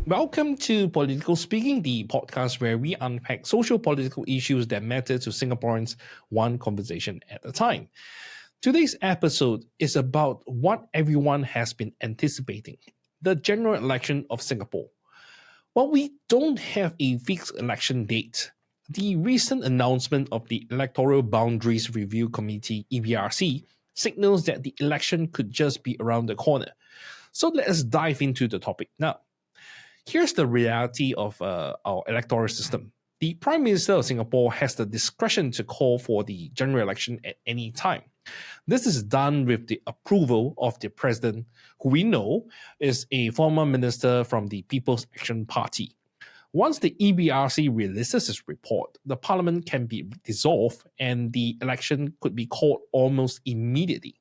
Welcome to Political Speaking, the podcast where we unpack social political issues that matter to Singaporeans one conversation at a time. Today's episode is about what everyone has been anticipating, the general election of Singapore. While we don't have a fixed election date, the recent announcement of the Electoral Boundaries Review Committee, EBRC, signals that the election could just be around the corner. So let us dive into the topic now. Here's the reality of our electoral system. The Prime Minister of Singapore has the discretion to call for the general election at any time. This is done with the approval of the President, who we know is a former minister from the People's Action Party. Once the EBRC releases its report, the Parliament can be dissolved and the election could be called almost immediately.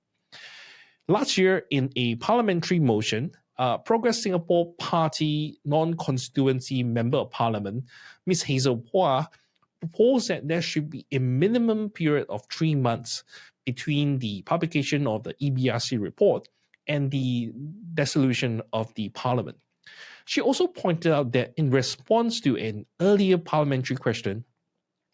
Last year, in a parliamentary motion, Progress Singapore Party non-constituency Member of Parliament, Ms. Hazel Phua, proposed that there should be a minimum period of 3 months between the publication of the EBRC report and the dissolution of the Parliament. She also pointed out that in response to an earlier parliamentary question,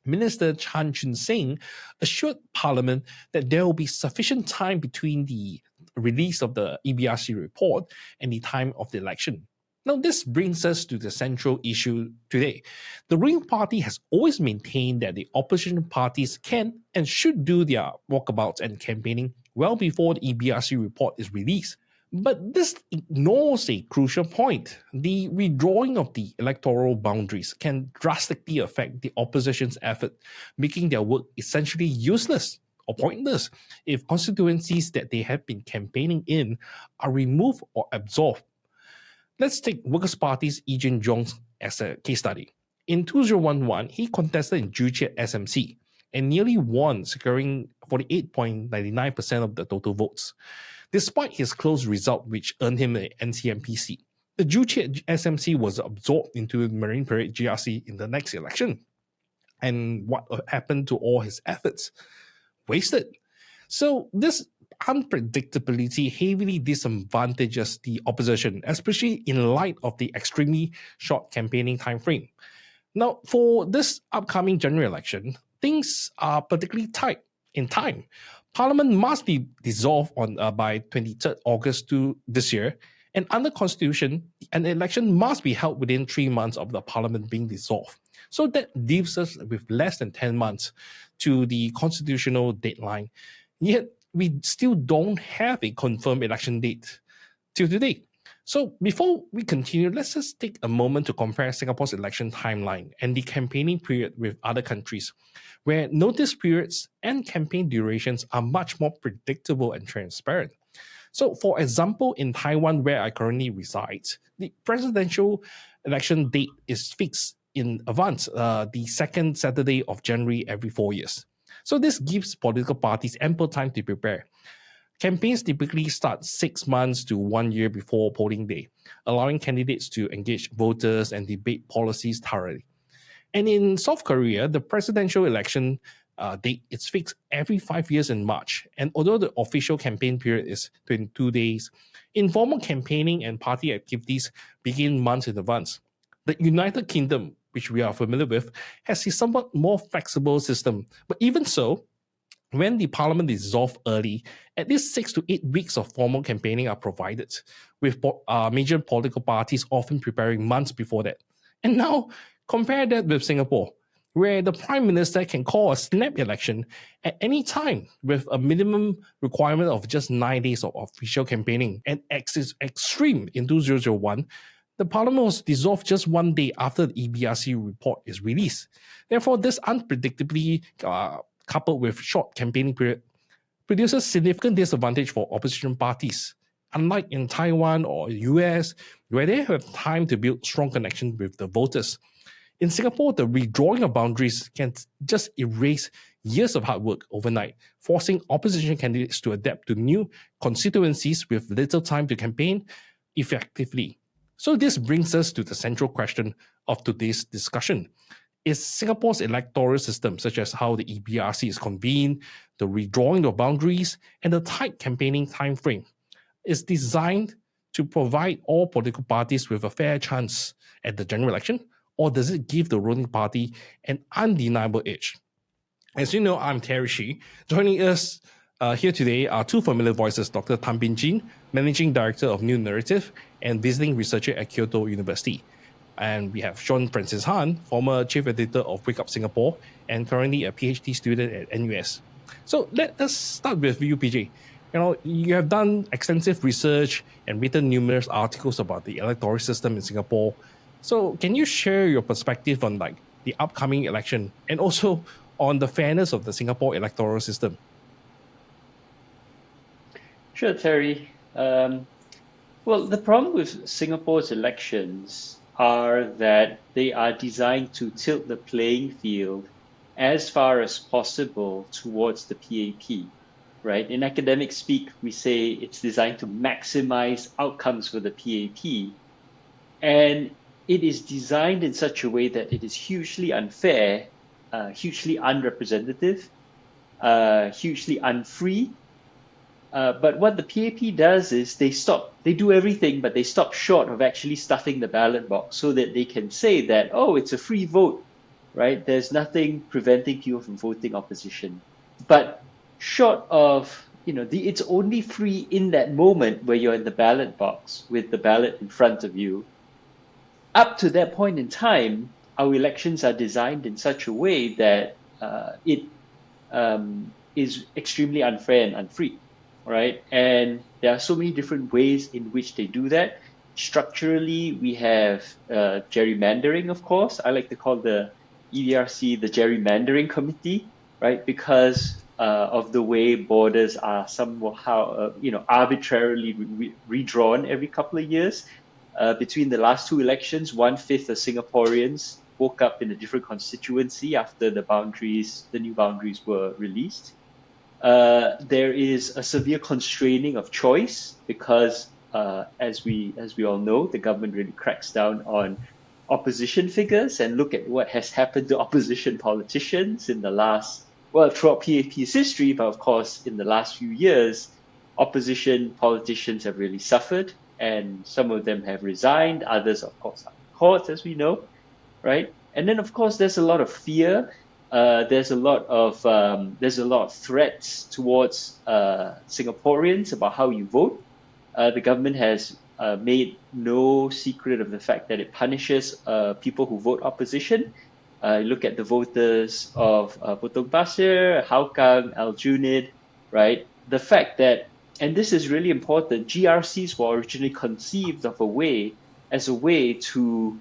Minister Chan Chun Sing assured Parliament that there will be sufficient time between the release of the EBRC report and the time of the election. Now, this brings us to the central issue today. The ruling party has always maintained that the opposition parties can and should do their walkabouts and campaigning well before the EBRC report is released. But this ignores a crucial point. The redrawing of the electoral boundaries can drastically affect the opposition's effort, making their work essentially useless or pointless if constituencies that they have been campaigning in are removed or absorbed. Let's take Workers' Party's Jong as a case study. In 2011, he contested in Joo Chiat SMC and nearly won, securing 48.99% of the total votes, despite his close result which earned him an NCMP seat. The Joo Chiat SMC was absorbed into Marine Parade GRC in the next election. And what happened to all his efforts? Wasted. So this unpredictability heavily disadvantages the opposition, especially in light of the extremely short campaigning time frame. Now, for this upcoming general election, things are particularly tight in time. Parliament must be dissolved by 23rd August this year, and under Constitution, an election must be held within 3 months of the Parliament being dissolved. So that leaves us with less than 10 months to the constitutional deadline. Yet, we still don't have a confirmed election date till today. So before we continue, let's just take a moment to compare Singapore's election timeline and the campaigning period with other countries, where notice periods and campaign durations are much more predictable and transparent. So for example, in Taiwan, where I currently reside, the presidential election date is fixed in advance, the second Saturday of January every 4 years. So this gives political parties ample time to prepare. Campaigns typically start 6 months to 1 year before polling day, allowing candidates to engage voters and debate policies thoroughly. And in South Korea, the presidential election date is fixed every 5 years in March. And although the official campaign period is 22 days, informal campaigning and party activities begin months in advance. The United Kingdom, which we are familiar with, has a somewhat more flexible system. But even so, when the parliament is dissolved early, at least 6 to 8 weeks of formal campaigning are provided, with major political parties often preparing months before that. And now, compare that with Singapore, where the Prime Minister can call a snap election at any time with a minimum requirement of just 9 days of official campaigning. And at its extreme in 2001, the Parliament was dissolved just 1 day after the EBRC report is released. Therefore, this unpredictably coupled with short campaigning period, produces significant disadvantage for opposition parties. Unlike in Taiwan or US, where they have time to build strong connections with the voters. In Singapore, the redrawing of boundaries can just erase years of hard work overnight, forcing opposition candidates to adapt to new constituencies with little time to campaign effectively. So this brings us to the central question of today's discussion. Is Singapore's electoral system, such as how the EBRC is convened, the redrawing of boundaries, and the tight campaigning time frame, is designed to provide all political parties with a fair chance at the general election, or does it give the ruling party an undeniable edge? As you know, I'm Terry Shi. Joining us here today are two familiar voices, Dr. Tjin, Managing Director of New Narrative and visiting researcher at Kyoto University. And we have Sean Francis Han, former Chief Editor of Wake Up Singapore and currently a PhD student at NUS. So let us start with you, PJ. You have done extensive research and written numerous articles about the electoral system in Singapore. So can you share your perspective on the upcoming election and also on the fairness of the Singapore electoral system? Sure, Terry. Well, the problem with Singapore's elections are that they are designed to tilt the playing field as far as possible towards the PAP, right? In academic speak, we say it's designed to maximize outcomes for the PAP. And it is designed in such a way that it is hugely unfair, hugely unrepresentative, hugely unfree. But what the PAP does is they do everything, but they stop short of actually stuffing the ballot box so that they can say that, oh, it's a free vote, right? There's nothing preventing people from voting opposition. But short of, it's only free in that moment where you're in the ballot box with the ballot in front of you. Up to that point in time, our elections are designed in such a way that it is extremely unfair and unfree. Right? And there are so many different ways in which they do that. Structurally, we have gerrymandering, of course. I like to call the EBRC the Gerrymandering Committee, right? Because of the way borders are somehow, arbitrarily redrawn every couple of years. Between the last two elections, 1/5 of Singaporeans woke up in a different constituency after the new boundaries were released. There is a severe constraining of choice because, as we all know, the government really cracks down on opposition figures. And look at what has happened to opposition politicians in throughout PAP's history, but of course in the last few years, opposition politicians have really suffered, and some of them have resigned. Others, of course, are in court, as we know, right? And then, of course, there's a lot of fear. There's a lot of threats towards Singaporeans about how you vote. The government has made no secret of the fact that it punishes people who vote opposition. Look at the voters of Potong Pasir, Hougang, Aljunied, right? The fact that, and this is really important, GRCs were originally conceived as a way to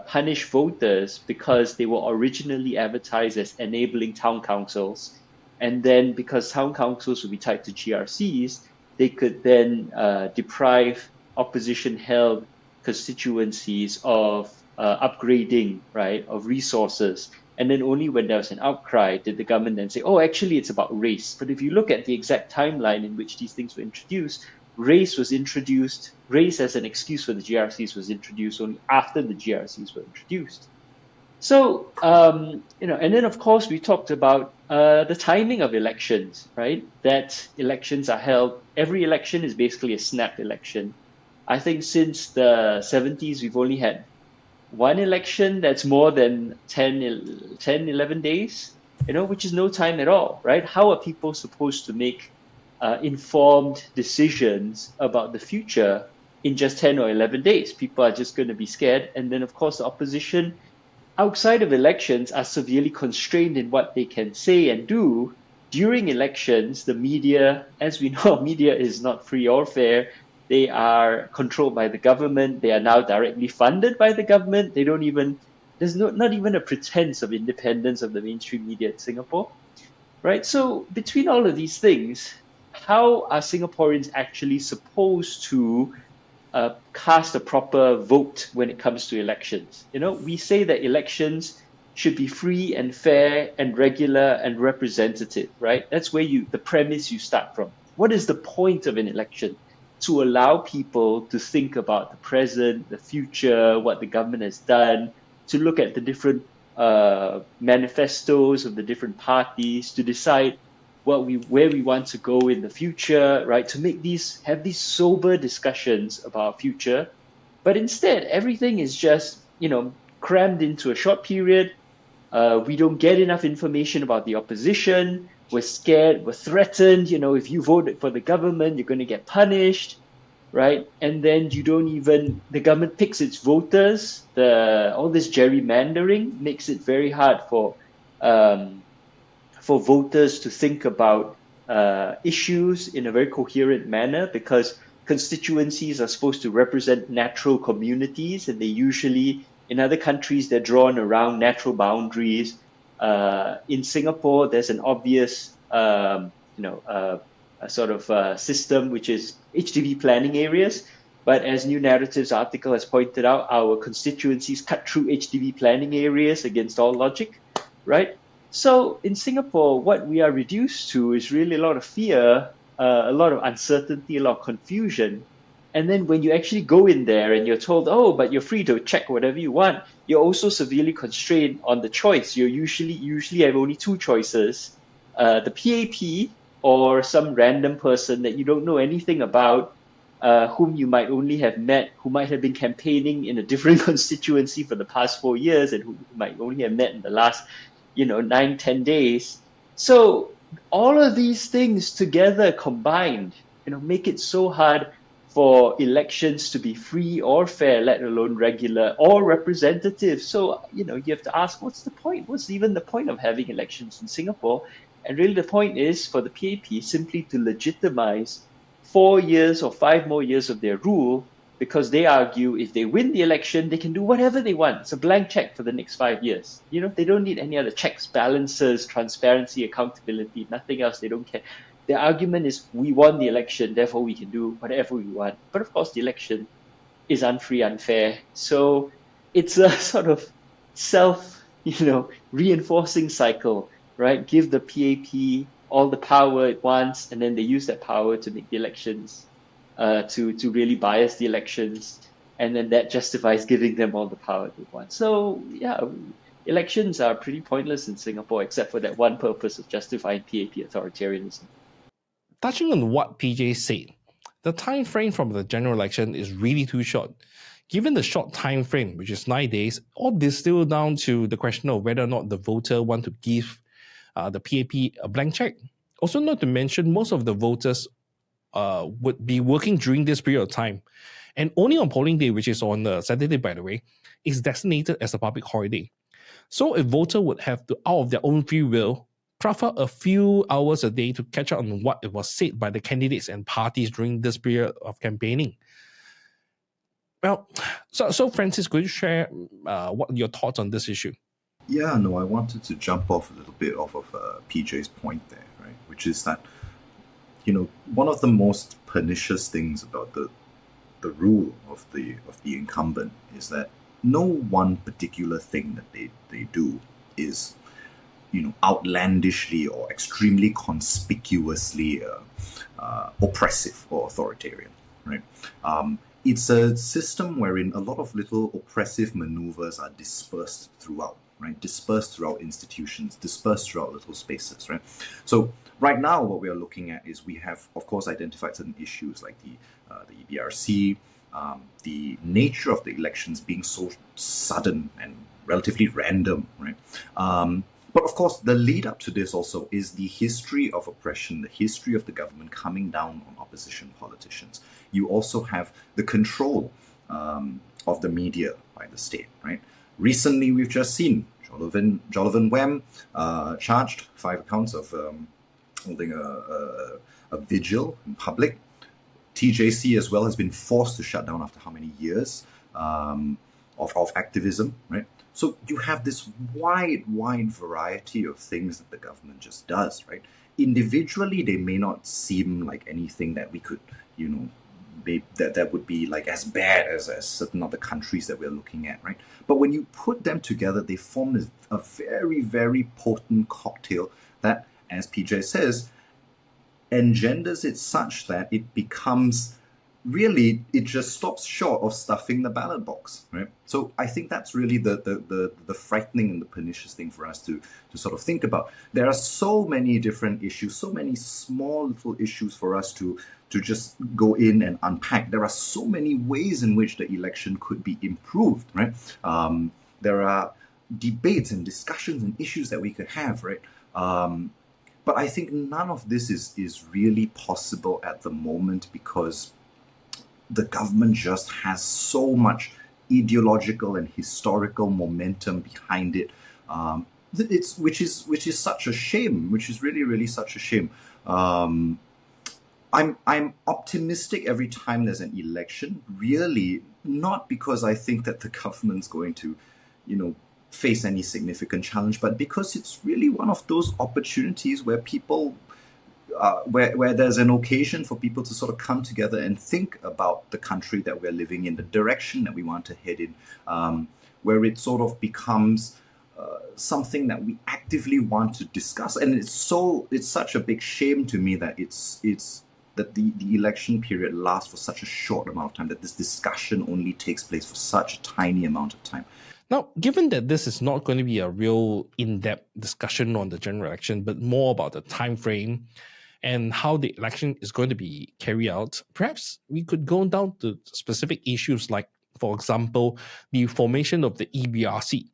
punish voters because they were originally advertised as enabling town councils. And then because town councils would be tied to GRCs, they could then deprive opposition-held constituencies of upgrading, right, of resources. And then only when there was an outcry did the government then say, oh, actually, it's about race. But if you look at the exact timeline in which these things were introduced, race as an excuse for the GRCs was introduced only after the GRCs were introduced. So, and then of course we talked about the timing of elections, right? That elections are held, every election is basically a snap election. I think since the 70s, we've only had one election that's more than 10, 11 days, which is no time at all, right? How are people supposed to make informed decisions about the future in just 10 or 11 days? People are just going to be scared. And then, of course, the opposition outside of elections are severely constrained in what they can say and do. During elections, the media, as we know, media is not free or fair. They are controlled by the government. They are now directly funded by the government. There's not even a pretense of independence of the mainstream media in Singapore, right? So between all of these things, how are Singaporeans actually supposed to cast a proper vote when it comes to elections? We say that elections should be free and fair and regular and representative, right? That's where the premise you start from. What is the point of an election? To allow people to think about the present, the future, what the government has done, to look at the different manifestos of the different parties, to decide where we want to go in the future, right? To have these sober discussions about future. But instead, everything is just, crammed into a short period. We don't get enough information about the opposition. We're scared, we're threatened. If you voted for the government, you're going to get punished, right? And then the government picks its voters. All this gerrymandering makes it very hard for voters to think about issues in a very coherent manner, because constituencies are supposed to represent natural communities, and they usually, in other countries, they're drawn around natural boundaries. In Singapore, there's an obvious, a sort of system, which is HDB planning areas. But as New Narratives article has pointed out, our constituencies cut through HDB planning areas against all logic, right? So in Singapore, what we are reduced to is really a lot of fear, a lot of uncertainty, a lot of confusion. And then when you actually go in there and you're told, oh, but you're free to check whatever you want, you're also severely constrained on the choice. You usually have only two choices, the PAP or some random person that you don't know anything about, whom you might only have met, who might have been campaigning in a different constituency for the past 4 years, and who might only have met in the last 9-10 days. So all of these things together combined, make it so hard for elections to be free or fair, let alone regular or representative. So, you have to ask, what's the point? What's even the point of having elections in Singapore? And really the point is for the PAP simply to legitimize 4 years or 5 more years of their rule, because they argue if they win the election, they can do whatever they want. It's a blank check for the next 5 years. They don't need any other checks, balances, transparency, accountability, nothing else. They don't care. Their argument is we won the election, therefore we can do whatever we want. But of course, the election is unfree, unfair. So it's a sort of reinforcing cycle, right? Give the PAP all the power it wants, and then they use that power to make the elections, to really bias the elections, and then that justifies giving them all the power they want. So yeah, elections are pretty pointless in Singapore, except for that one purpose of justifying PAP authoritarianism. Touching on what PJ said, the time frame from the general election is really too short. Given the short time frame, which is 9 days, all distilled down to the question of whether or not the voter want to give the PAP a blank check. Also, not to mention, most of the voters would be working during this period of time, and only on polling day, which is on Saturday, by the way, is designated as a public holiday. So a voter would have to, out of their own free will, craft out a few hours a day to catch up on what was said by the candidates and parties during this period of campaigning. Well, so Francis, could you share what your thoughts on this issue? Yeah, no, I wanted to jump off a little bit off of PJ's point there, right? Which is that, one of the most pernicious things about the rule of the incumbent is that no one particular thing that they do is, outlandishly or extremely conspicuously oppressive or authoritarian, right? It's a system wherein a lot of little oppressive maneuvers are dispersed throughout, right? Dispersed throughout institutions, dispersed throughout little spaces, right? So right now, what we are looking at is we have, of course, identified certain issues like the EBRC, the nature of the elections being so sudden and relatively random, right? But of course, the lead up to this also is the history of oppression, the history of the government coming down on opposition politicians. You also have the control of the media by the state, right? Recently, we've just seen Jolivin Wem charged 5 counts of holding a vigil in public. TJC as well has been forced to shut down after how many years of activism, right? So you have this wide variety of things that the government just does, right? Individually, they may not seem like anything that we could, that would be like as bad as certain other countries that we're looking at, right? But when you put them together, they form a very, very potent cocktail that, as PJ says, engenders it such that it becomes really it just stops short of stuffing the ballot box, right? So I think that's really the frightening and the pernicious thing for us to sort of think about. There are so many different issues, so many small little issues for us to just go in and unpack. There are so many ways in which the election could be improved, right? There are debates and discussions and issues that we could have, right? But I think none of this is really possible at the moment because the government just has so much ideological and historical momentum behind it. Which is such a shame. Which is really such a shame. I'm optimistic every time there's an election. Really, not because I think that the government's going to, face any significant challenge, but because it's really one of those opportunities where people where there's an occasion for people to sort of come together and think about the country that we're living in, the direction that we want to head in, where it sort of becomes something that we actively want to discuss. And it's such a big shame to me that that the election period lasts for such a short amount of time, that this discussion only takes place for such a tiny amount of time. Now, given that this is not going to be a real in-depth discussion on the general election, but more about the time frame and how the election is going to be carried out, perhaps we could go down to specific issues like, for example, the formation of the EBRC.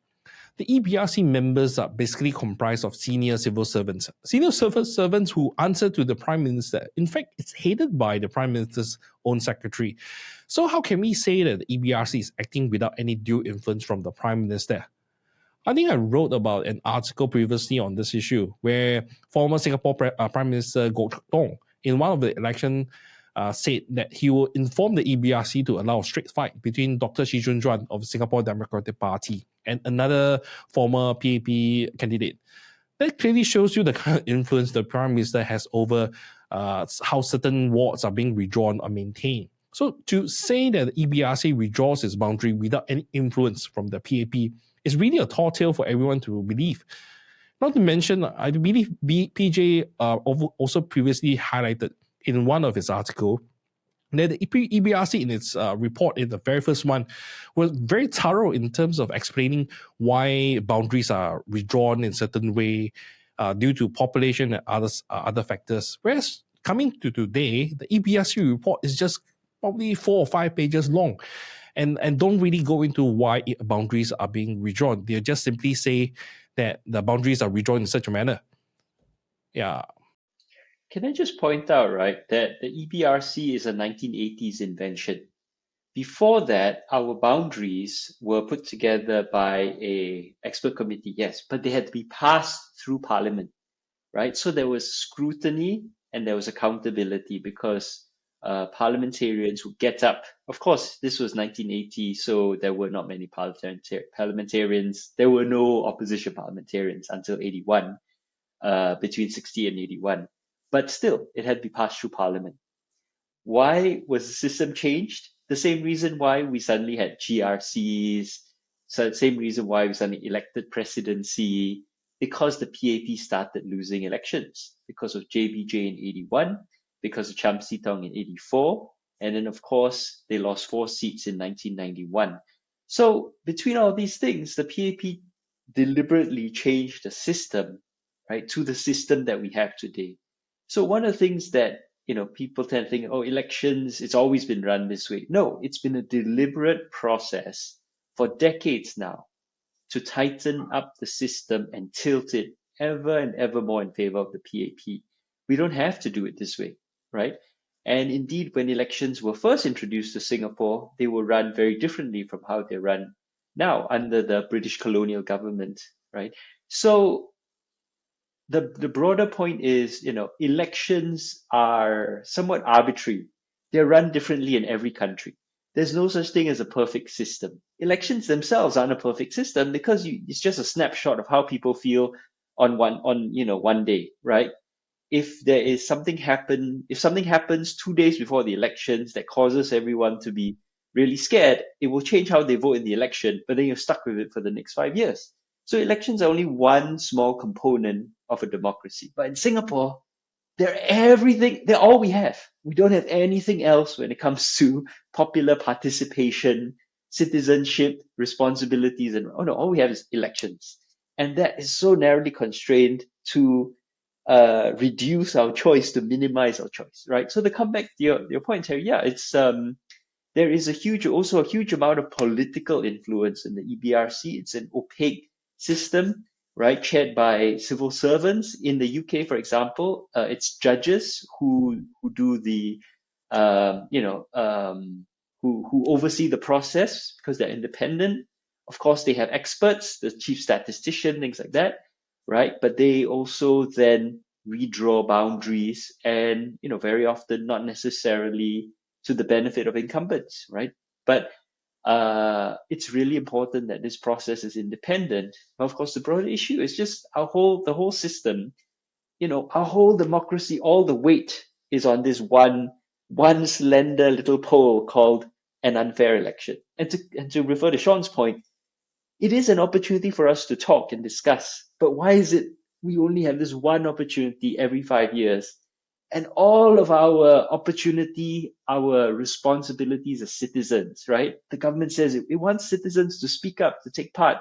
The EBRC members are basically comprised of senior civil servants. Senior civil servants who answer to the Prime Minister. In fact, it's headed by the Prime Minister's own secretary. So how can we say that the EBRC is acting without any due influence from the Prime Minister? I think I wrote about an article previously on this issue where former Singapore Prime Minister Jong, in one of the election, said that he will inform the EBRC to allow a straight fight between Dr. Tjin of the Singapore Democratic Party and another former PAP candidate. That clearly shows you the kind of influence the Prime Minister has over how certain wards are being redrawn or maintained. So to say that the EBRC withdraws its boundary without any influence from the PAP is really a tall tale for everyone to believe. Not to mention, I believe PJ also previously highlighted in one of his articles that the EBRC in its report, in the very first one, was very thorough in terms of explaining why boundaries are withdrawn in certain way due to population and other factors. Whereas coming to today, the EBRC report is just probably 4 or 5 pages long and don't really go into why boundaries are being withdrawn. They just simply say that the boundaries are withdrawn in such a manner. Yeah. Can I just point out, right, that the EBRC is a 1980s invention. Before that, our boundaries were put together by an expert committee, yes, but they had to be passed through Parliament, right? So there was scrutiny and there was accountability because parliamentarians would get up. Of course, this was 1980, so there were not many parliamentarians. There were no opposition parliamentarians until 81, between 60 and 81. But still, it had to be passed through Parliament. Why was the system changed? The same reason why we suddenly had GRCs, so the same reason why we suddenly elected presidency, because the PAP started losing elections, because of JBJ in 81, because of Cham Sitong in 84, and then of course they lost 4 seats in 1991. So between all these things, the PAP deliberately changed the system, right, to the system that we have today. So one of the things that people tend to think, oh, elections, it's always been run this way. No, it's been a deliberate process for decades now to tighten up the system and tilt it ever and ever more in favor of the PAP. We don't have to do it this way, right? And indeed, when elections were first introduced to Singapore, they were run very differently from how they're run now under the British colonial government, right? So the broader point is, elections are somewhat arbitrary. They're run differently in every country. There's no such thing as a perfect system. Elections themselves aren't a perfect system because it's just a snapshot of how people feel on one day, right? If something happens 2 days before the elections that causes everyone to be really scared, it will change how they vote in the election, but then you're stuck with it for the next 5 years. So elections are only one small component of a democracy. But in Singapore, They're everything. They're all we have. We don't have anything else when it comes to popular participation, citizenship, responsibilities, and oh no, all we have is elections, and that is so narrowly constrained to reduce our choice, to minimize our choice, right? So to come back to your point, Terry, yeah, it's there is also a huge amount of political influence in the EBRC. It's an opaque system, right, chaired by civil servants. In the UK, for example, it's judges who do the, who oversee the process because they're independent. Of course, they have experts, the chief statistician, things like that, right? But they also then redraw boundaries, and very often not necessarily to the benefit of incumbents, right? But it's really important that this process is independent. But of course, the broader issue is just the whole system, our whole democracy, all the weight is on this one slender little pole called an unfair election. And to refer to Sean's point, it is an opportunity for us to talk and discuss. But why is it we only have this one opportunity every 5 years? And all of our opportunity, our responsibilities as citizens, right? The government says it wants citizens to speak up, to take part,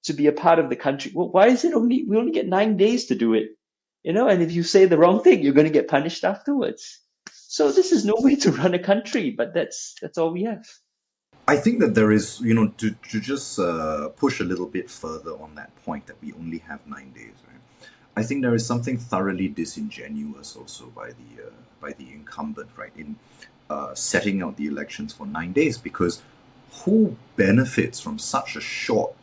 to be a part of the country. Well, why is it we only get 9 days to do it? And if you say the wrong thing, you're going to get punished afterwards. So this is no way to run a country, but that's all we have. I think that there is, to just push a little bit further on that point that we only have 9 days, right? I think there is something thoroughly disingenuous also by the incumbent, right, in setting out the elections for 9 days, because who benefits from such a short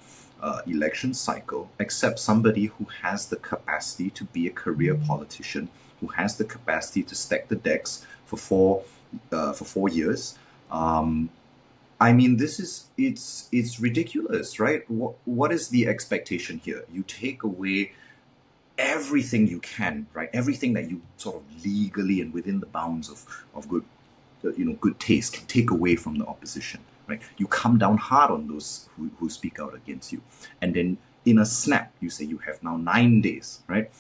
election cycle except somebody who has the capacity to be a career politician, who has the capacity to stack the decks for 4 years. I mean, it's ridiculous, right? What is the expectation here? You take away everything you can, right? Everything that you sort of legally and within the bounds of good taste can take away from the opposition, right? You come down hard on those who speak out against you, and then in a snap, you say you have now 9 days, right?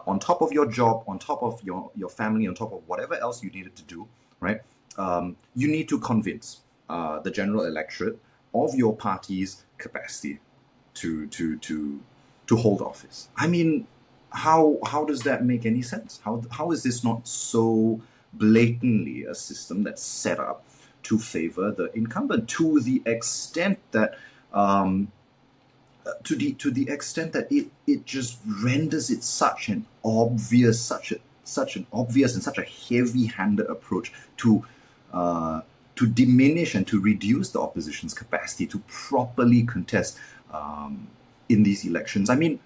On top of your job, on top of your family, on top of whatever else you needed to do, right? You need to convince the general electorate of your party's capacity to hold office. I mean, how does that make any sense? How is this not so blatantly a system that's set up to favor the incumbent to the extent that it just renders it such an obvious and such a heavy-handed approach to diminish and to reduce the opposition's capacity to properly contest in these elections. I mean,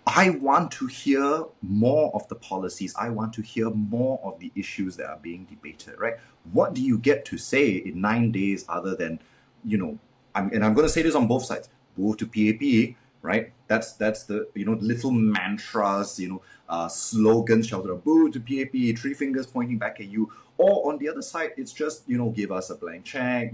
I want to hear more of the policies. I want to hear more of the issues that are being debated, right? What do you get to say in 9 days other than, I'm going to say this on both sides, move to PAP, right? That's the, little mantras, slogans shouted out, boo to PAP, 3 fingers pointing back at you. Or on the other side, it's just, give us a blank check,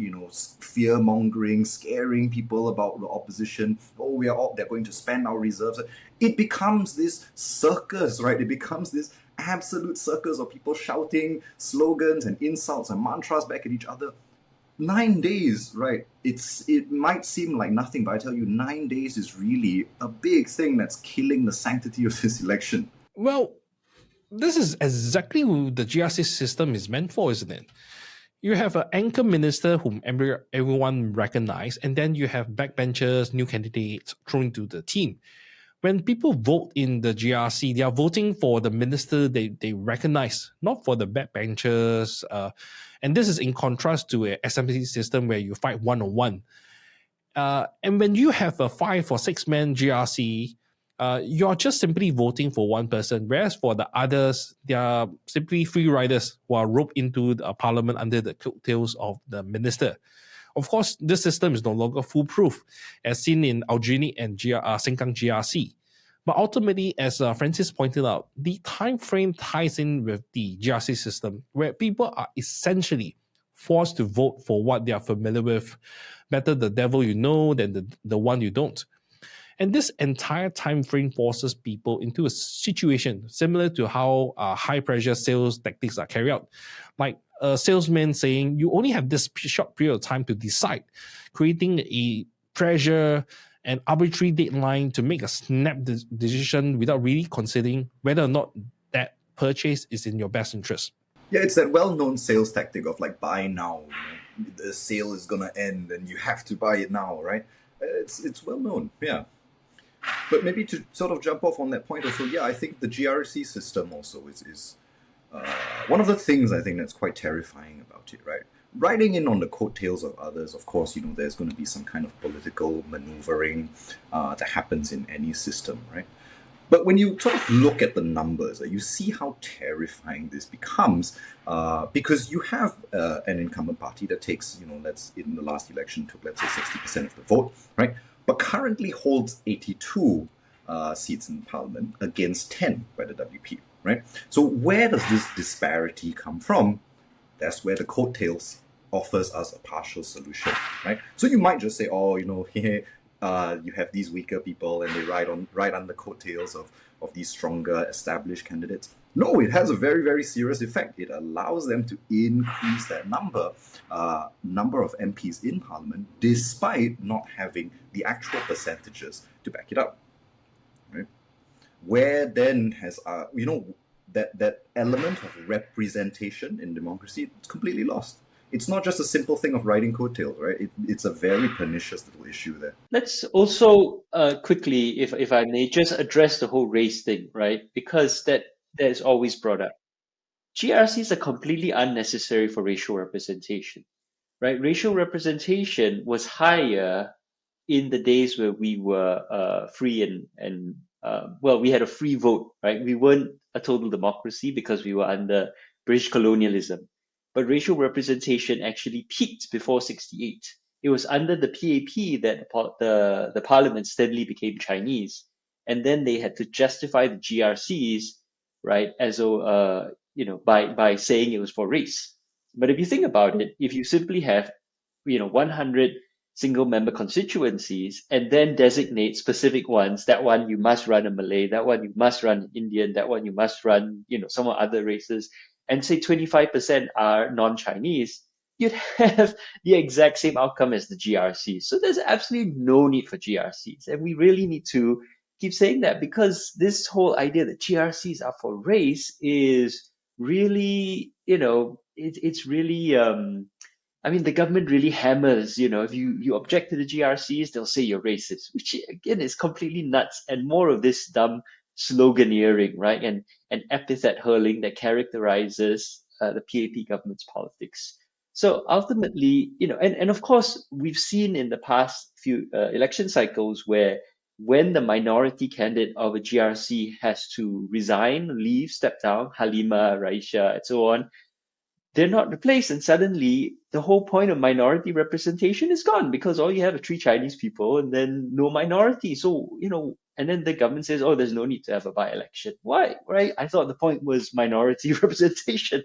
fear mongering, scaring people about the opposition. Oh, they're going to spend our reserves. It becomes this circus, right? It becomes this absolute circus of people shouting slogans and insults and mantras back at each other. 9 days, right? It might seem like nothing, but I tell you, 9 days is really a big thing that's killing the sanctity of this election. Well, this is exactly what the GRC system is meant for, isn't it? You have an anchor minister whom everyone recognize, and then you have backbenchers, new candidates thrown into the team. When people vote in the GRC, they are voting for the minister they recognize, not for the backbenchers. And this is in contrast to a SMC system where you fight one-on-one. And when you have a 5 or 6 man GRC, you're just simply voting for one person, whereas for the others, they are simply free riders who are roped into the parliament under the coattails of the minister. Of course, this system is no longer foolproof, as seen in Aljunied and Sengkang GRC. But ultimately, as Francis pointed out, the time frame ties in with the GRC system, where people are essentially forced to vote for what they are familiar with. Better the devil you know than the one you don't. And this entire time frame forces people into a situation similar to how high pressure sales tactics are carried out. Like a salesman saying, you only have this short period of time to decide, creating a pressure and arbitrary deadline to make a snap decision without really considering whether or not that purchase is in your best interest. Yeah, it's that well-known sales tactic of like buy now. The sale is gonna end, and you have to buy it now, right? It's well known, yeah. But maybe to sort of jump off on that point also, yeah, I think the GRC system also is one of the things I think that's quite terrifying about it, right? Riding in on the coattails of others, of course, there's going to be some kind of political maneuvering that happens in any system, right? But when you sort of look at the numbers, you see how terrifying this becomes because you have an incumbent party that takes, let's in the last election took, let's say, 60% of the vote, right? But currently holds 82 seats in parliament against 10 by the WP, right? So where does this disparity come from? That's where the coattails offers us a partial solution, right? So you might just say, oh, you have these weaker people and they ride on the coattails of these stronger established candidates. No, it has a very, very serious effect. It allows them to increase that number of MPs in Parliament despite not having the actual percentages to back it up. Right? Where then has that element of representation in democracy, it's completely lost. It's not just a simple thing of riding coattails, right? It's a very pernicious little issue there. Let's also quickly, if I may, just address the whole race thing, right? Because that is always brought up. GRCs are completely unnecessary for racial representation, right? Racial representation was higher in the days where we were free and we had a free vote, right? We weren't a total democracy because we were under British colonialism. But racial representation actually peaked before 68. It was under the PAP that the parliament steadily became Chinese. And then they had to justify the GRCs, right, as though, by saying it was for race. But if you think about it, if you simply have, 100 single member constituencies and then designate specific ones, that one you must run a Malay, that one you must run an Indian, that one you must run, some other races, and say 25% are non-Chinese, you'd have the exact same outcome as the GRCs. So there's absolutely no need for GRCs. And we really need to keep saying that because this whole idea that GRCs are for race is really, it's really, the government really hammers, if you object to the GRCs, they'll say you're racist, which again is completely nuts. And more of this dumb sloganeering, right? And epithet hurling that characterizes the PAP government's politics. So ultimately, and of course, we've seen in the past few election cycles where when the minority candidate of a GRC has to resign, leave, step down, Halima, Raisha, and so on, they're not replaced, and suddenly the whole point of minority representation is gone because all you have are 3 Chinese people and then no minority. So, and then the government says, oh, there's no need to have a by-election. Why? Right? I thought the point was minority representation.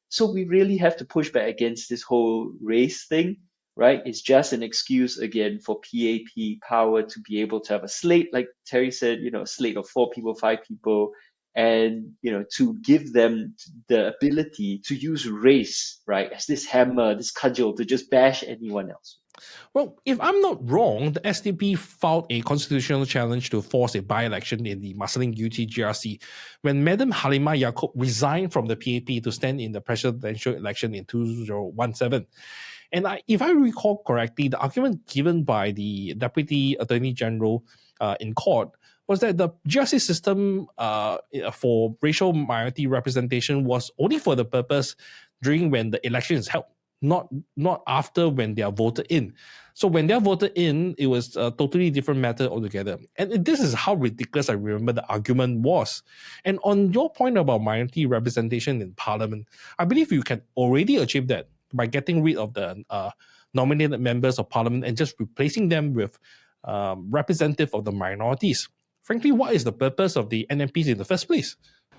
So we really have to push back against this whole race thing, right? It's just an excuse again for PAP power to be able to have a slate, like Terry said, a slate of 4 people, 5 people, and to give them the ability to use race, right, as this hammer, this cudgel to just bash anyone else. Well, if I'm not wrong, the SDP filed a constitutional challenge to force a by-election in the Marsiling UT GRC when Madam Halima Yaacob resigned from the PAP to stand in the presidential election in 2017. And if I recall correctly, the argument given by the Deputy Attorney General in court was that the GRC system for racial minority representation was only for the purpose during when the election is held, not after when they are voted in. So when they are voted in, it was a totally different matter altogether. And this is how ridiculous I remember the argument was. And on your point about minority representation in Parliament, I believe you can already achieve that by getting rid of the nominated members of Parliament and just replacing them with representative of the minorities. Frankly, what is the purpose of the NMPs in the first place?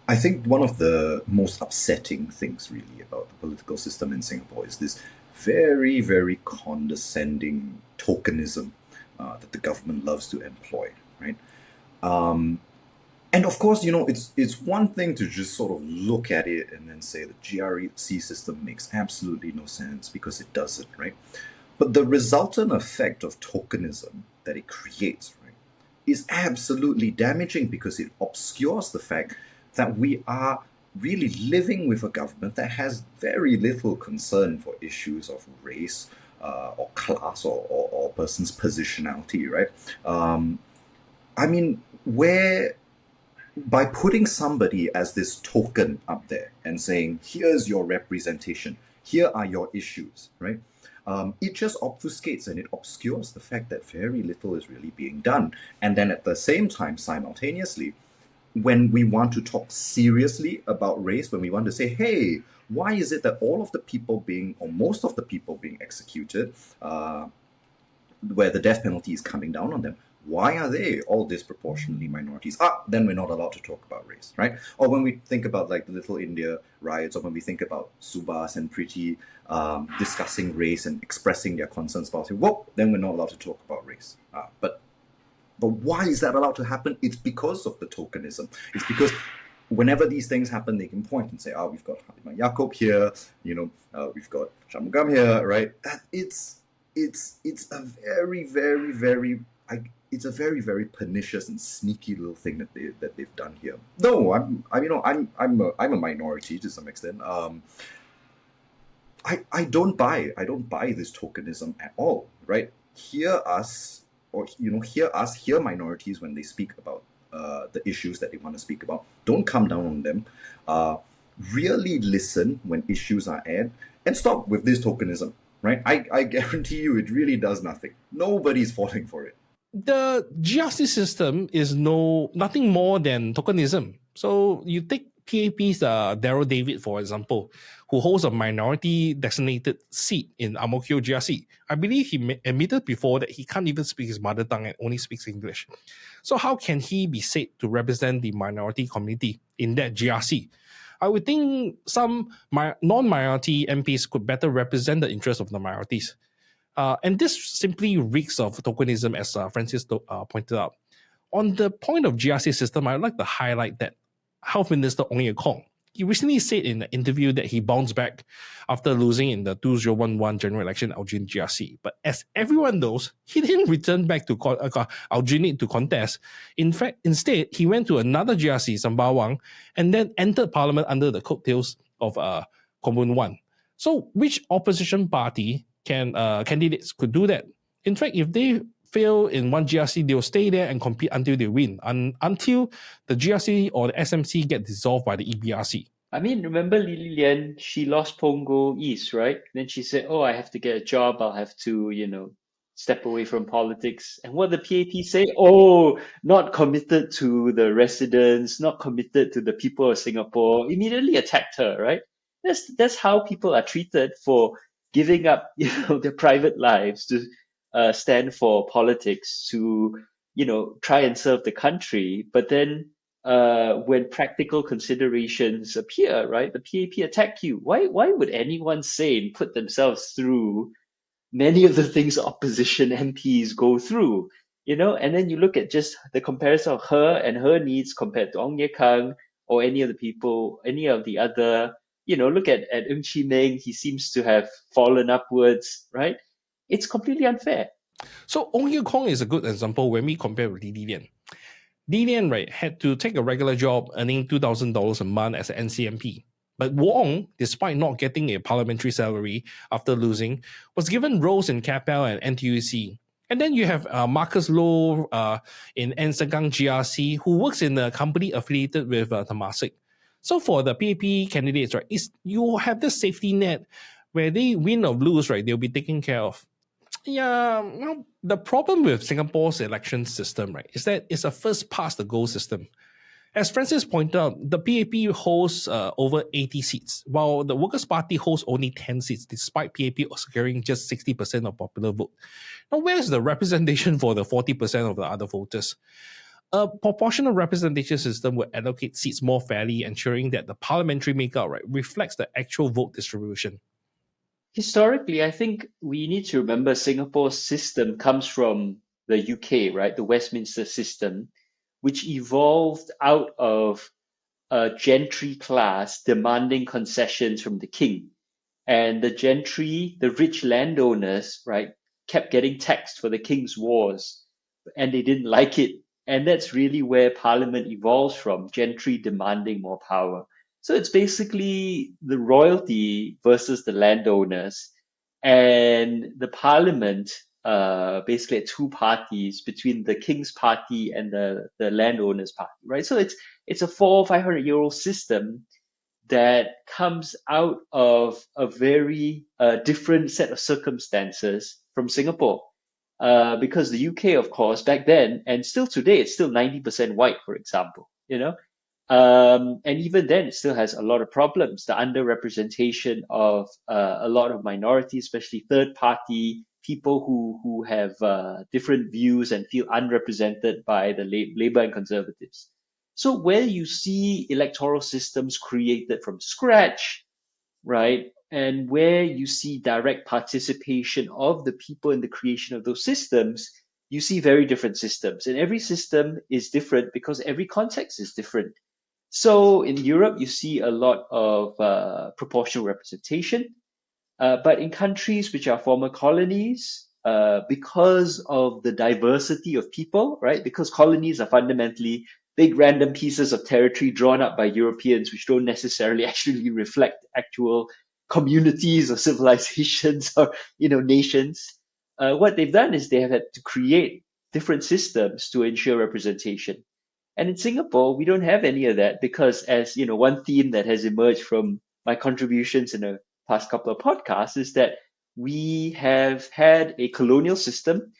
I think one of the most upsetting things really about the political system in Singapore is this very, very condescending tokenism that the government loves to employ, right? And of course, it's one thing to just sort of look at it and then say the GRC system makes absolutely no sense because it doesn't, right? But the resultant effect of tokenism that it creates, right, is absolutely damaging because it obscures the fact that we are really living with a government that has very little concern for issues of race or class or a person's positionality, right? I mean, where by putting somebody as this token up there and saying, here's your representation, here are your issues, right? It just obfuscates and it obscures the fact that very little is really being done. And then at the same time, simultaneously, when we want to talk seriously about race, when we want to say, hey, why is it that all of the people being, or most of the people being executed, where the death penalty is coming down on them, why are they all disproportionately minorities? Then we're not allowed to talk about race, right? Or when we think about like the Little India riots, or when we think about Subhas and Priti discussing race and expressing their concerns about it, well, then we're not allowed to talk about race. But why is that allowed to happen? It's because of the tokenism. It's because whenever these things happen, they can point and say, we've got Halimah Yacob here, we've got Shanmugam here, right? It's a very, very, very it's a very, very pernicious and sneaky little thing that they've done here. No, I'm a minority to some extent. I don't buy this tokenism at all, right? Hear minorities when they speak about the issues that they want to speak about. Don't come down on them. Really listen when issues are aired, and stop with this tokenism, right? I guarantee you it really does nothing. Nobody's falling for it. The GRC system is nothing more than tokenism. So you take PAP's Daryl David, for example, who holds a minority designated seat in Ang Mo Kio GRC. I believe he admitted before that he can't even speak his mother tongue and only speaks English. So how can he be said to represent the minority community in that GRC? I would think some non-minority MPs could better represent the interests of the minorities. And this simply reeks of tokenism, as Francis pointed out. On the point of GRC system, I'd like to highlight that Health Minister Ong Ye Kung, he recently said in an interview that he bounced back after losing in the 2011 general election Aljunied GRC. But as everyone knows, he didn't return back to Aljunied to contest. In fact, instead, he went to another GRC, Sembawang, and then entered parliament under the coattails of Komun 1. So which opposition party candidates could do that? In fact, if they fail in one GRC, they'll stay there and compete until they win, until the GRC or the SMC get dissolved by the EBRC. I mean, remember Lily Lian, she lost Punggol East, right? Then she said, I have to get a job. I'll have to, step away from politics. And what the PAP say? Not committed to the residents, not committed to the people of Singapore. Immediately attacked her, right? That's how people are treated for giving up, their private lives to stand for politics, to try and serve the country. But then when practical considerations appear, right, the PAP attack you. Why would anyone sane put themselves through many of the things opposition MPs go through? And then you look at just the comparison of her and her needs compared to Ong Ye Kung or any of the other. Look at Ng Chee Meng. He seems to have fallen upwards, right? It's completely unfair. So Ong Ye Kung is a good example when we compare with Li Lian. Li Lian, right, had to take a regular job earning $2,000 a month as an NCMP. But Wong, despite not getting a parliamentary salary after losing, was given roles in KPL and NTUC. And then you have Marcus Loh in Ensagang GRC, who works in a company affiliated with Temasek. So for the PAP candidates, right, you have this safety net where they win or lose, right, they'll be taken care of. Yeah, the problem with Singapore's election system, right, is that it's a first past the goal system. As Francis pointed out, the PAP holds over 80 seats, while the Workers' Party holds only 10 seats, despite PAP securing just 60% of popular vote. Now, where's the representation for the 40% of the other voters? A proportional representation system will allocate seats more fairly, ensuring that the parliamentary makeup, right, reflects the actual vote distribution. Historically, I think we need to remember Singapore's system comes from the UK, right, the Westminster system, which evolved out of a gentry class demanding concessions from the king. And the gentry, the rich landowners, right, kept getting taxed for the king's wars, and they didn't like it. And that's really where parliament evolves from, gentry demanding more power. So it's basically the royalty versus the landowners, and the parliament basically had two parties between the king's party and the landowners party, right? So it's a 400-500-year-old system that comes out of a very different set of circumstances from Singapore. Because the UK, of course, back then and still today, it's still 90% white, for example, you know. And even then, it still has a lot of problems. The underrepresentation of a lot of minorities, especially third-party people who have different views and feel unrepresented by the Labour and Conservatives. So where you see electoral systems created from scratch, right, and where you see direct participation of the people in the creation of those systems, you see very different systems. And every system is different because every context is different. So in Europe, you see a lot of proportional representation. But in countries which are former colonies, because of the diversity of people, right? Because colonies are fundamentally big random pieces of territory drawn up by Europeans, which don't necessarily actually reflect actual communities or civilizations or nations. What they've done is they have had to create different systems to ensure representation. And in Singapore, we don't have any of that because, as one theme that has emerged from my contributions in the past couple of podcasts is that we have had a colonial system.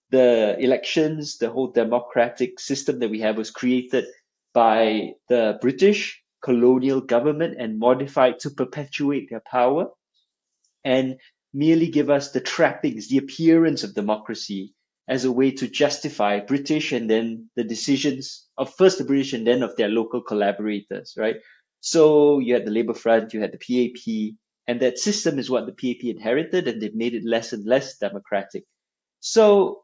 The elections, the whole democratic system that we have was created by the British colonial government and modified to perpetuate their power and merely give us the trappings, the appearance of democracy as a way to justify British and then the decisions of first the British and then of their local collaborators, right? So you had the Labour Front, you had the PAP, and that system is what the PAP inherited, and they've made it less and less democratic. So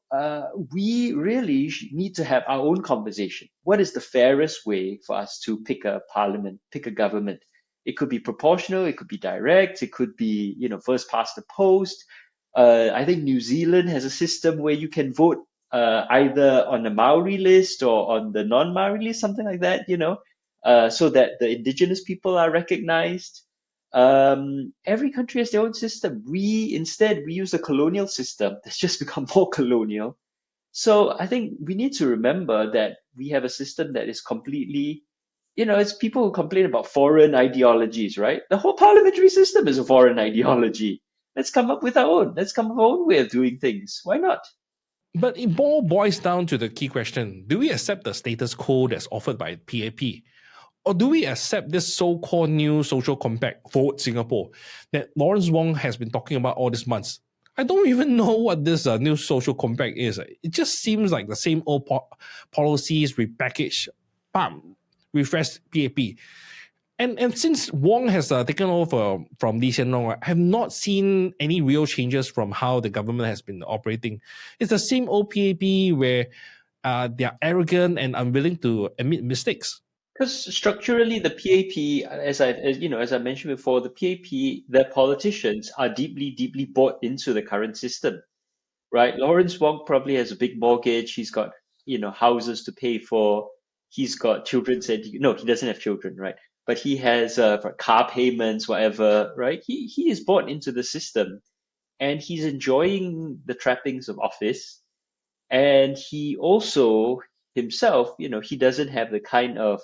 we really need to have our own conversation. What is the fairest way for us to pick a parliament, pick a government? It could be proportional, it could be direct, it could be, first past the post. I think New Zealand has a system where you can vote either on the Maori list or on the non-Maori list, something like that, so that the indigenous people are recognized. Every country has their own system. Instead, we use a colonial system that's just become more colonial. So I think we need to remember that we have a system that is completely, it's people who complain about foreign ideologies, right? The whole parliamentary system is a foreign ideology. Let's come up with our own. Let's come up with our own way of doing things. Why not? But it all boils down to the key question: do we accept the status quo that's offered by PAP? Or do we accept this so-called new social compact, Forward Singapore, that Lawrence Wong has been talking about all these months? I don't even know what this new social compact is. It just seems like the same old policies repackaged, bam, refreshed PAP. And since Wong has taken over from Lee Hsien Loong, I have not seen any real changes from how the government has been operating. It's the same old PAP where they are arrogant and unwilling to admit mistakes. Because structurally, the PAP, as I mentioned before, the PAP, the politicians are deeply, deeply bought into the current system, right? Lawrence Wong probably has a big mortgage. He's got, houses to pay for. He's got children. No, he doesn't have children, right? But he has for car payments, whatever, right? He is bought into the system, and he's enjoying the trappings of office. And he also himself, he doesn't have the kind of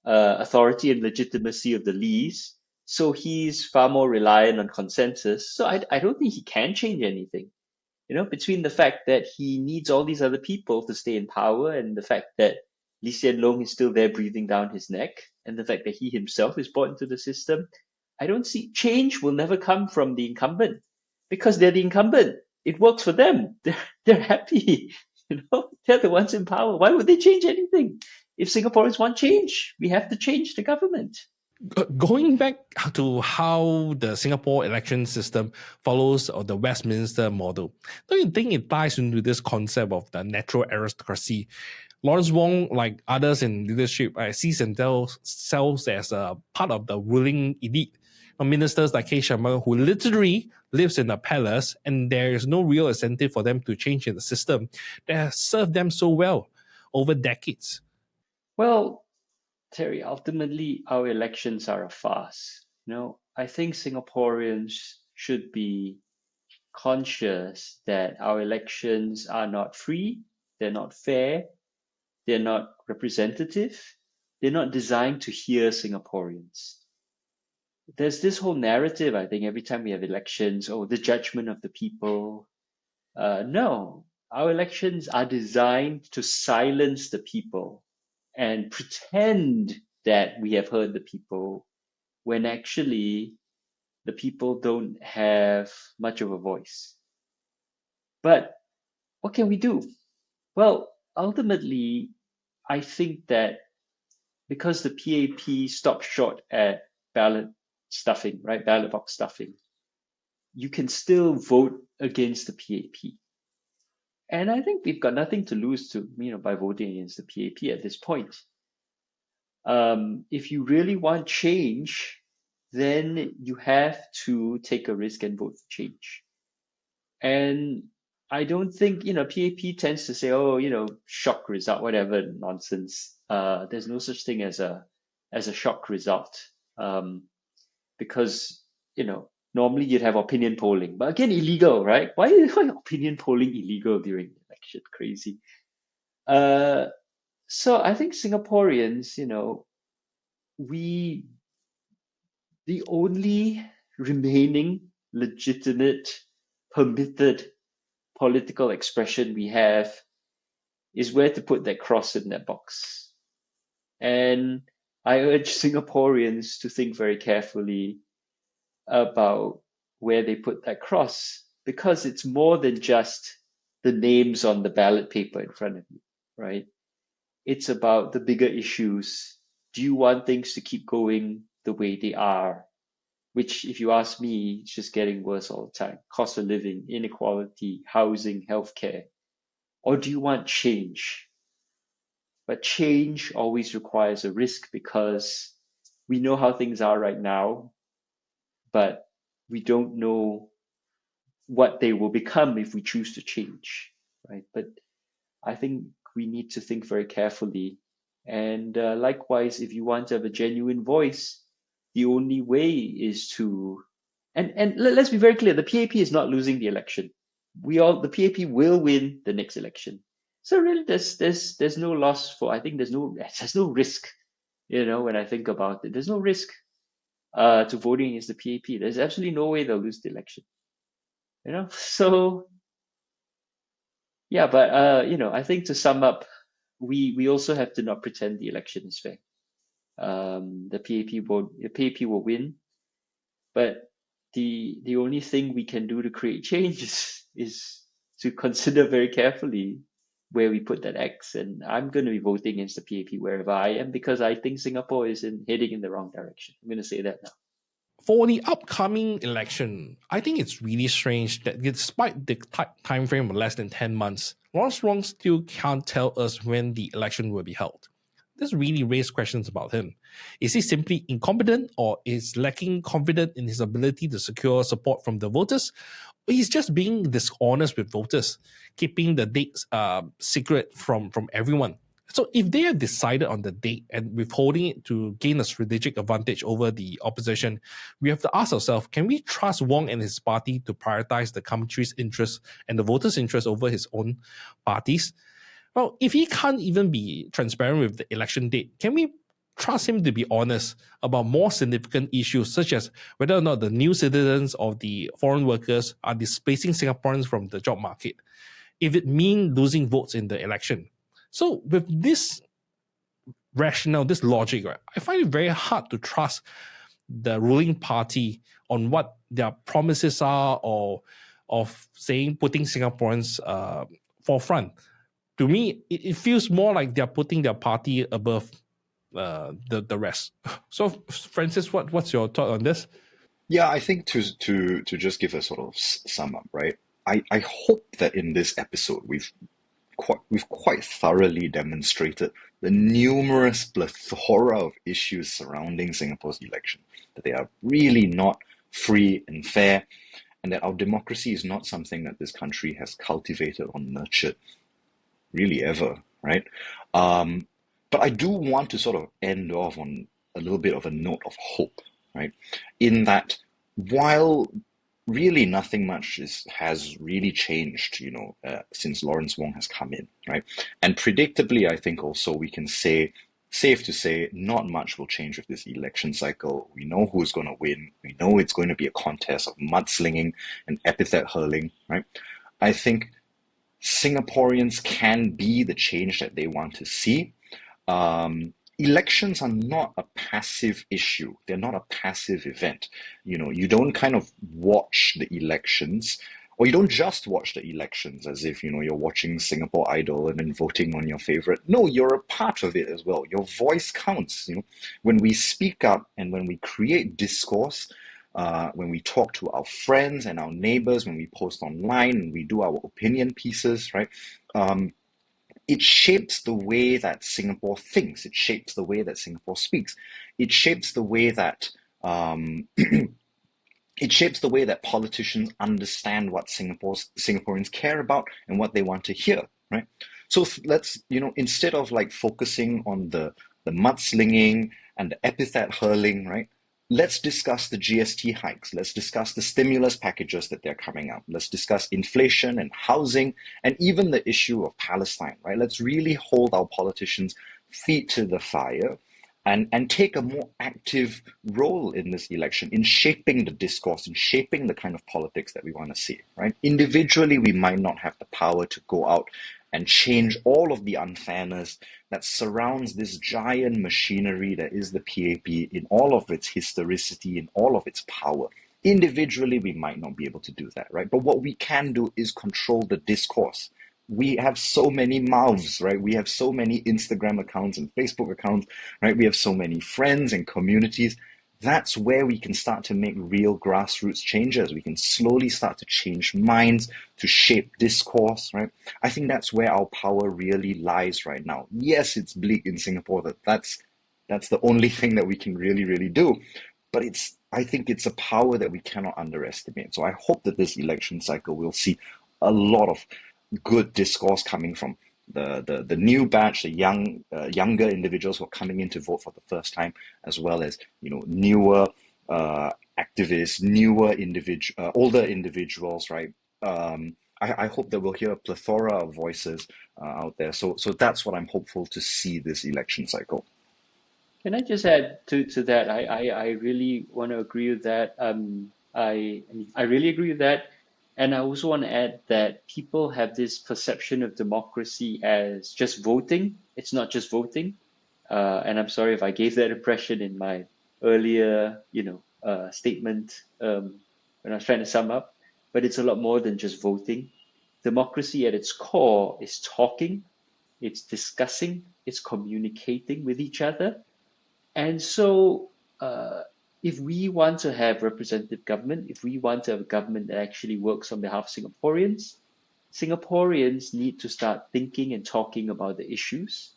authority and legitimacy of the Lees. So he's far more reliant on consensus. So I don't think he can change anything. Between the fact that he needs all these other people to stay in power and the fact that Lee Hsien Loong is still there breathing down his neck and the fact that he himself is brought into the system, I don't see change will never come from the incumbent because they're the incumbent. It works for them. They're happy. They're the ones in power. Why would they change anything? If Singaporeans want change, we have to change the government. Going back to how the Singapore election system follows the Westminster model, don't you think it ties into this concept of the natural aristocracy? Lawrence Wong, like others in leadership, sees themselves as a part of the ruling elite. Ministers like K. Sharma, who literally lives in a palace, and there is no real incentive for them to change in the system that has served them so well over decades. Well, Terry, ultimately, our elections are a farce. I think Singaporeans should be conscious that our elections are not free, they're not fair, they're not representative, they're not designed to hear Singaporeans. There's this whole narrative, I think, every time we have elections, the judgment of the people. No, our elections are designed to silence the people and pretend that we have heard the people when actually the people don't have much of a voice. But what can we do? Well, ultimately, I think that because the PAP stopped short at ballot stuffing, right? Ballot box stuffing, you can still vote against the PAP. And I think we've got nothing to lose by voting against the PAP at this point. If you really want change, then you have to take a risk and vote for change. And I don't think, PAP tends to say, shock result, whatever nonsense. There's no such thing as a shock result. Because, normally you'd have opinion polling, but again, illegal, right? Why is opinion polling illegal during the election? Crazy. So I think Singaporeans, the only remaining legitimate, permitted political expression we have is where to put that cross in that box. And I urge Singaporeans to think very carefully about where they put that cross, because it's more than just the names on the ballot paper in front of you, right? It's about the bigger issues. Do you want things to keep going the way they are? Which, if you ask me, it's just getting worse all the time. Cost of living, inequality, housing, healthcare. Or do you want change? But change always requires a risk, because we know how things are right now, but we don't know what they will become if we choose to change, right? But I think we need to think very carefully. And likewise, if you want to have a genuine voice, the only way is to, and let's be very clear, the PAP is not losing the election. The PAP will win the next election. So really, there's no loss I think there's no risk, when I think about it. There's no risk to voting against the PAP. There's absolutely no way they'll lose the election. So yeah, but I think to sum up, we also have to not pretend the election is fair. The PAP will win, but the only thing we can do to create change is to consider very carefully where we put that X. And I'm going to be voting against the PAP wherever I am, because I think Singapore is heading in the wrong direction. I'm going to say that now. For the upcoming election, I think it's really strange that despite the time frame of less than 10 months, Lawrence Wong still can't tell us when the election will be held. This really raised questions about him. Is he simply incompetent, or is lacking confidence in his ability to secure support from the voters? Or he's just being dishonest with voters, keeping the dates secret from everyone. So if they have decided on the date and withholding it to gain a strategic advantage over the opposition, we have to ask ourselves, can we trust Wong and his party to prioritize the country's interests and the voters' interests over his own parties? Well, if he can't even be transparent with the election date, can we trust him to be honest about more significant issues, such as whether or not the new citizens or the foreign workers are displacing Singaporeans from the job market, if it means losing votes in the election? So with this rationale, this logic, right, I find it very hard to trust the ruling party on what their promises are, or of saying putting Singaporeans forefront. To me, it feels more like they're putting their party above the rest. So, Francis, what's your thought on this? Yeah, I think to just give a sort of sum up, right? I hope that in this episode we've quite thoroughly demonstrated the numerous plethora of issues surrounding Singapore's election, that they are really not free and fair, and that our democracy is not something that this country has cultivated or nurtured really ever, right? But I do want to sort of end off on a little bit of a note of hope, right? In that while really nothing much has really changed, since Lawrence Wong has come in, right? And predictably, I think also we can say, safe to say, not much will change with this election cycle. We know who's going to win. We know it's going to be a contest of mudslinging and epithet hurling, right? I think Singaporeans can be the change that they want to see. Elections are not a passive issue. They're not a passive event. You don't kind of watch the elections, or you don't just watch the elections as if, you're watching Singapore Idol and then voting on your favorite. No, you're a part of it as well. Your voice counts. When we speak up and when we create discourse, when we talk to our friends and our neighbors, when we post online and we do our opinion pieces, right? It shapes the way that Singapore thinks. It shapes the way that Singapore speaks. It shapes the way that politicians understand what Singaporeans care about and what they want to hear, right? So let's, instead of like focusing on the mudslinging and the epithet hurling, right? Let's discuss the GST hikes. Let's discuss the stimulus packages that they're coming out. Let's discuss inflation and housing and even the issue of Palestine, right? Let's really hold our politicians' feet to the fire and take a more active role in this election in shaping the discourse, in shaping the kind of politics that we want to see, right? Individually, we might not have the power to go out and change all of the unfairness that surrounds this giant machinery that is the PAP in all of its historicity, in all of its power. Individually, we might not be able to do that, right? But what we can do is control the discourse. We have so many mouths, right? We have so many Instagram accounts and Facebook accounts, right? We have so many friends and communities. That's where we can start to make real grassroots changes. We can slowly start to change minds, to shape discourse, right? I think that's where our power really lies right now. Yes, it's bleak in Singapore that's the only thing that we can really, really do. But I think it's a power that we cannot underestimate. So I hope that this election cycle will see a lot of good discourse coming from the new batch, the younger individuals who are coming in to vote for the first time, as well as newer activists, older individuals, right? I hope that we'll hear a plethora of voices out there. So that's what I'm hopeful to see this election cycle. Can I just add to that? I really want to agree with that. I really agree with that. And I also want to add that people have this perception of democracy as just voting. It's not just voting. And I'm sorry if I gave that impression in my earlier, statement when I was trying to sum up. But it's a lot more than just voting. Democracy at its core is talking, it's discussing, it's communicating with each other. And so if we want to have representative government, if we want to have a government that actually works on behalf of Singaporeans need to start thinking and talking about the issues.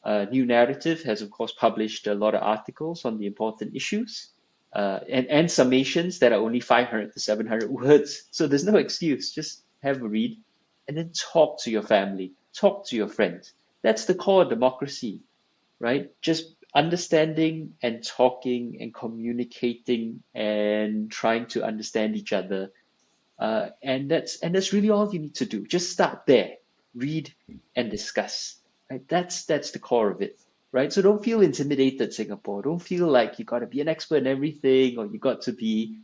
New Narrative has, of course, published a lot of articles on the important issues and summations that are only 500 to 700 words. So there's no excuse. Just have a read and then talk to your family, talk to your friends. That's the core of democracy, right? Just understanding and talking and communicating and trying to understand each other. And that's really all you need to do. Just start there, read and discuss. Right? That's the core of it. Right? So don't feel intimidated, Singapore. Don't feel like you got to be an expert in everything, or you got to be,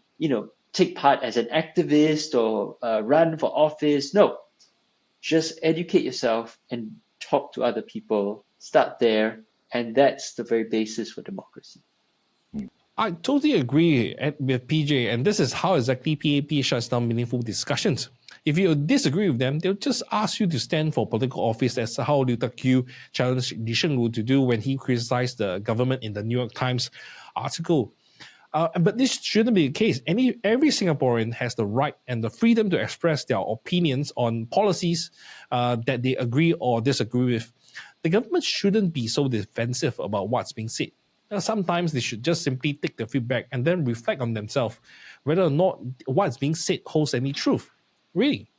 take part as an activist or run for office. No, just educate yourself and talk to other people. Start there. And that's the very basis for democracy. I totally agree with PJ, and this is how exactly PAP shuts down meaningful discussions. If you disagree with them, they'll just ask you to stand for political office, as how Liu Tak-yu challenged Lee Sheng-wu to do when he criticized the government in the New York Times article. But this shouldn't be the case. Every Singaporean has the right and the freedom to express their opinions on policies that they agree or disagree with. The government shouldn't be so defensive about what's being said. Sometimes they should just simply take the feedback and then reflect on themselves whether or not what's being said holds any truth. Really.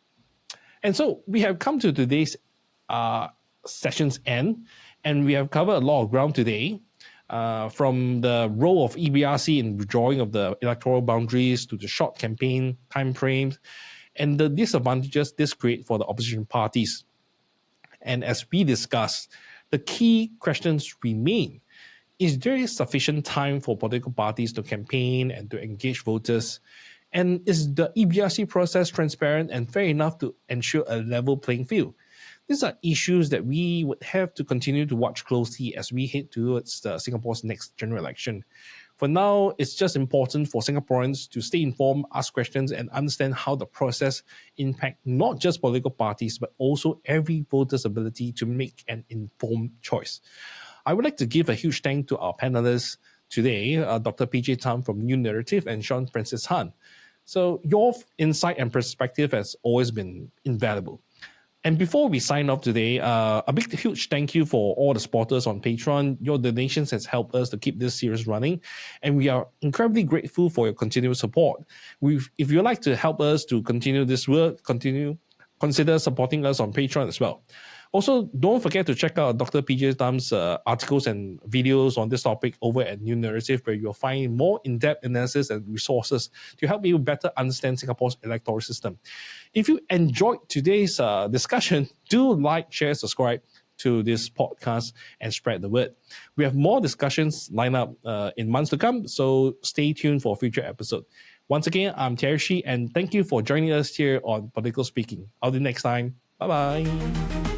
And so we have come to today's session's end, and we have covered a lot of ground today. From the role of EBRC in withdrawing of the electoral boundaries to the short campaign time frames and the disadvantages this creates for the opposition parties. And as we discussed, the key questions remain. Is there sufficient time for political parties to campaign and to engage voters? And is the EBRC process transparent and fair enough to ensure a level playing field? These are issues that we would have to continue to watch closely as we head towards Singapore's next general election. For now, it's just important for Singaporeans to stay informed, ask questions, and understand how the process impacts not just political parties, but also every voter's ability to make an informed choice. I would like to give a huge thank to our panelists today, Dr. PJ Thum from New Narrative and Sean Francis Han. So your insight and perspective has always been invaluable. And before we sign off today, a huge thank you for all the supporters on Patreon. Your donations has helped us to keep this series running, and we are incredibly grateful for your continued support. If you'd like to help us to continue this work, consider supporting us on Patreon as well. Also, don't forget to check out Dr. PJ Thum's articles and videos on this topic over at New Narrative, where you'll find more in-depth analysis and resources to help you better understand Singapore's electoral system. If you enjoyed today's discussion, do like, share, subscribe to this podcast and spread the word. We have more discussions lined up in months to come, so stay tuned for a future episode. Once again, I'm Terry, and thank you for joining us here on Political Speaking. I'll do next time. Bye-bye.